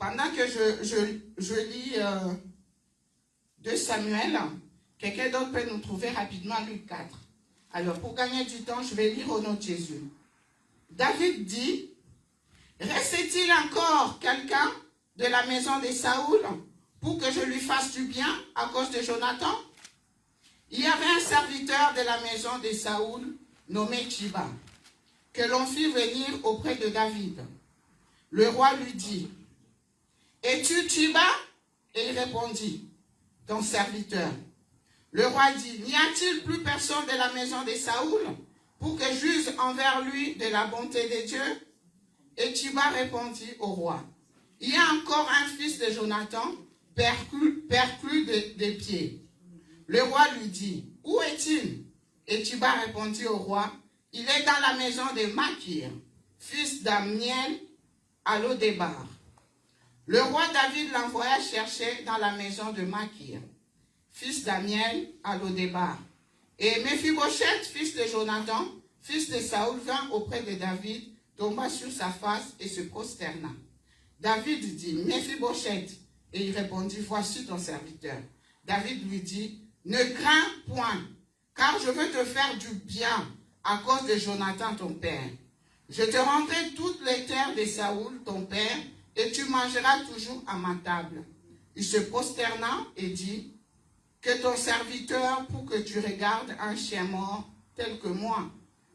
Pendant que je lis 2 Samuel, quelqu'un d'autre peut nous trouver rapidement Luc 4. Alors, pour gagner du temps, je vais lire au nom de Jésus. David dit, restait-il encore quelqu'un de la maison de Saoul pour que je lui fasse du bien à cause de Jonathan? Il y avait un serviteur de la maison de Saoul nommé Tchiba, que l'on fit venir auprès de David. Le roi lui dit, es-tu Tchiba? Et il répondit, ton serviteur. Le roi dit, n'y a-t-il plus personne de la maison de Saoul pour que j'use envers lui de la bonté de Dieu? Et Tchiba répondit au roi, il y a encore un fils de Jonathan, perclus des pieds. Le roi lui dit, où est-il? Et Tchiba répondit au roi, il est dans la maison de Makir, fils d'Amiel, à Lodébar. Le roi David l'envoya chercher dans la maison de Makir, fils d'Amiel, à Lodébar. Et Méphibosheth, fils de Jonathan, fils de Saoul, vint auprès de David, tomba sur sa face et se prosterna. David dit, Méphibosheth, et il répondit, voici ton serviteur. David lui dit, ne crains point, car je veux te faire du bien à cause de Jonathan ton père. Je te rendrai toutes les terres de Saoul ton père, et tu mangeras toujours à ma table. Il se prosterna et dit, que ton serviteur pour que tu regardes un chien mort tel que moi.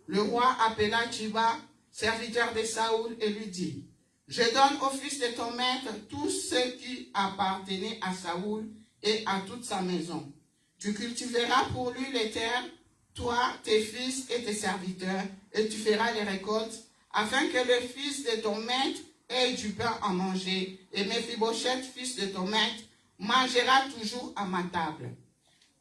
Le roi appela Tchiba, serviteur de Saoul, et lui dit, je donne au fils de ton maître tout ce qui appartenait à Saoul et à toute sa maison. Tu cultiveras pour lui les terres, toi, tes fils et tes serviteurs, et tu feras les récoltes, afin que le fils de ton maître ait du pain à manger, et Méphibosheth, fils de ton maître, mangera toujours à ma table.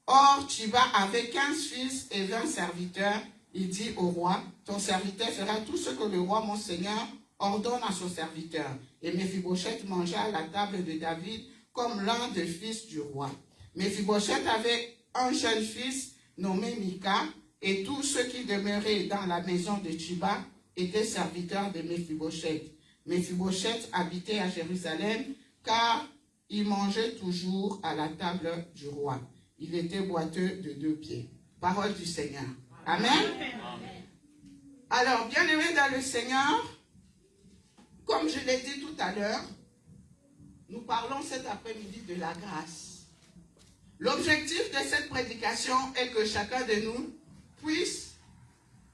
Or, Tchiba avait 15 fils et 20 serviteurs. Il dit au roi, ton serviteur fera tout ce que le roi, mon seigneur, ordonne à son serviteur. Et Méphibosheth mangea à la table de David comme l'un des fils du roi. Méphibosheth avait un jeune fils nommé Mika, et tous ceux qui demeuraient dans la maison de Tchiba étaient serviteurs de Méphibosheth. Méphibosheth habitait à Jérusalem, car il mangeait toujours à la table du roi. Il était boiteux de 2 pieds. Parole du Seigneur. Amen. Alors, bien-aimés dans le Seigneur, comme je l'ai dit tout à l'heure, nous parlons cet après-midi de la grâce. L'objectif de cette prédication est que chacun de nous puisse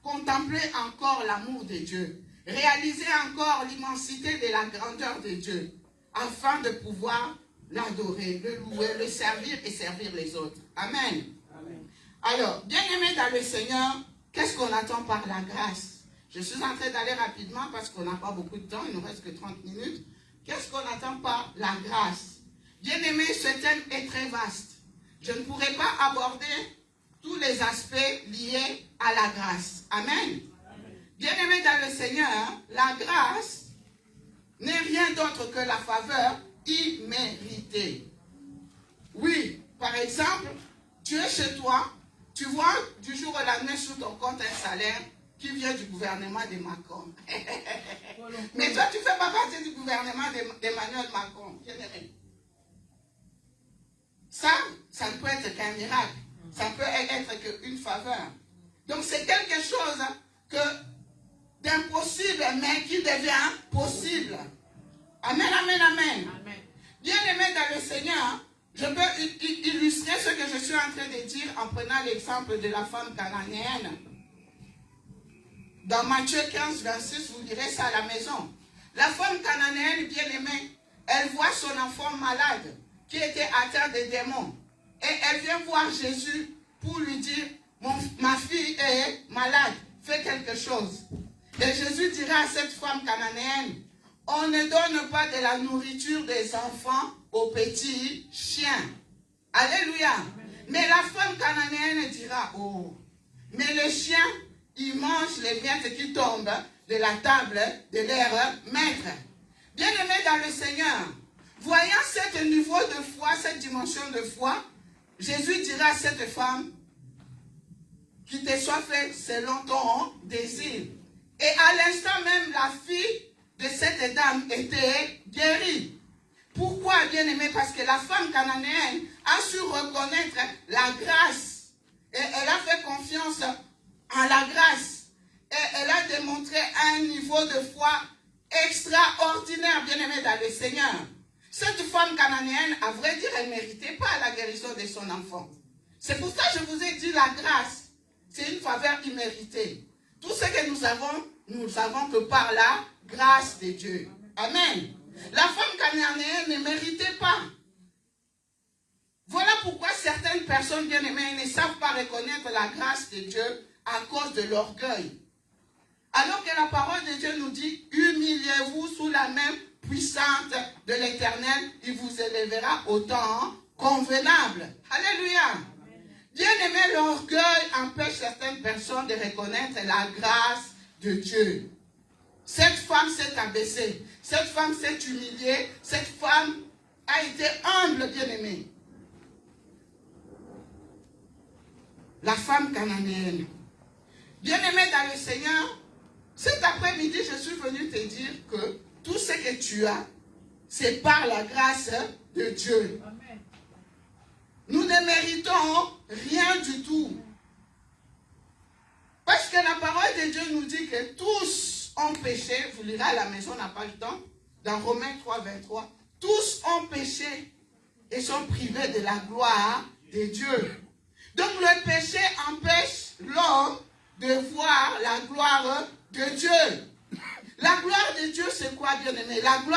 contempler encore l'amour de Dieu, réaliser encore l'immensité de la grandeur de Dieu, afin de pouvoir l'adorer, le louer, le servir et servir les autres. Amen. Amen. Alors, bien-aimés dans le Seigneur, qu'est-ce qu'on attend par la grâce? Je suis en train d'aller rapidement parce qu'on n'a pas beaucoup de temps, il ne nous reste que 30 minutes. Qu'est-ce qu'on attend par la grâce? Bien-aimés, ce thème est très vaste. Je ne pourrai pas aborder tous les aspects liés à la grâce. Amen. Bien-aimés dans le Seigneur, la grâce n'est rien d'autre que la faveur imméritée. Oui, par exemple, tu es chez toi, tu vois du jour au lendemain sur ton compte un salaire qui vient du gouvernement de Macron. Mais toi, tu ne fais pas partie du gouvernement d'Emmanuel Macron. Ça ne peut être qu'un miracle. Ça peut être qu'une faveur. Donc c'est quelque chose d'impossible, mais qui devient possible. Amen, amen, amen. Amen. Bien-aimé dans le Seigneur, je peux illustrer ce que je suis en train de dire en prenant l'exemple de la femme cananéenne. Dans Matthieu 15, 26, vous lirez ça à la maison. La femme cananéenne, bien-aimée, elle voit son enfant malade, qui était atteint de démons. Et elle vient voir Jésus pour lui dire, ma fille est malade, fais quelque chose. Et Jésus dira à cette femme cananéenne, on ne donne pas de la nourriture des enfants aux petits chiens. Alléluia. Mais la femme cananéenne dira, oh, mais les chiens, ils mangent les miettes qui tombent de la table de leur maître. Bien-aimés dans le Seigneur, voyant ce niveau de foi, cette dimension de foi, Jésus dira à cette femme, qu'il te soit fait selon ton désir. Et à l'instant même, la fille de cette dame était guérie. bien-aimé, parce que la femme cananéenne a su reconnaître la grâce. Et elle a fait confiance en la grâce. Et elle a démontré un niveau de foi extraordinaire, bien-aimé, dans le Seigneur. Cette femme cananéenne, à vrai dire, elle ne méritait pas la guérison de son enfant. C'est pour ça que je vous ai dit la grâce. C'est une faveur imméritée. Tout ce que nous avons que par la grâce de Dieu. Amen. La femme cananéenne ne méritait pas. Voilà pourquoi certaines personnes bien-aimées ne savent pas reconnaître la grâce de Dieu à cause de l'orgueil. Alors que la parole de Dieu nous dit, humiliez-vous sous la main puissante de l'Éternel, il vous élèvera au temps convenable. Alléluia. Bien-aimé, l'orgueil empêche certaines personnes de reconnaître la grâce de Dieu. Cette femme s'est abaissée, cette femme s'est humiliée, cette femme a été humble, bien-aimée. La femme cananéenne. Bien-aimé dans le Seigneur, cet après-midi, je suis venu te dire que tout ce que tu as, c'est par la grâce de Dieu. Amen. Nous ne méritons rien du tout. Parce que la parole de Dieu nous dit que tous ont péché. Vous lirez à la maison, on n'a pas le temps. Dans Romains 3, 23. Tous ont péché et sont privés de la gloire de Dieu. Donc le péché empêche l'homme de voir la gloire de Dieu. La gloire de Dieu, c'est quoi, bien-aimé? La gloire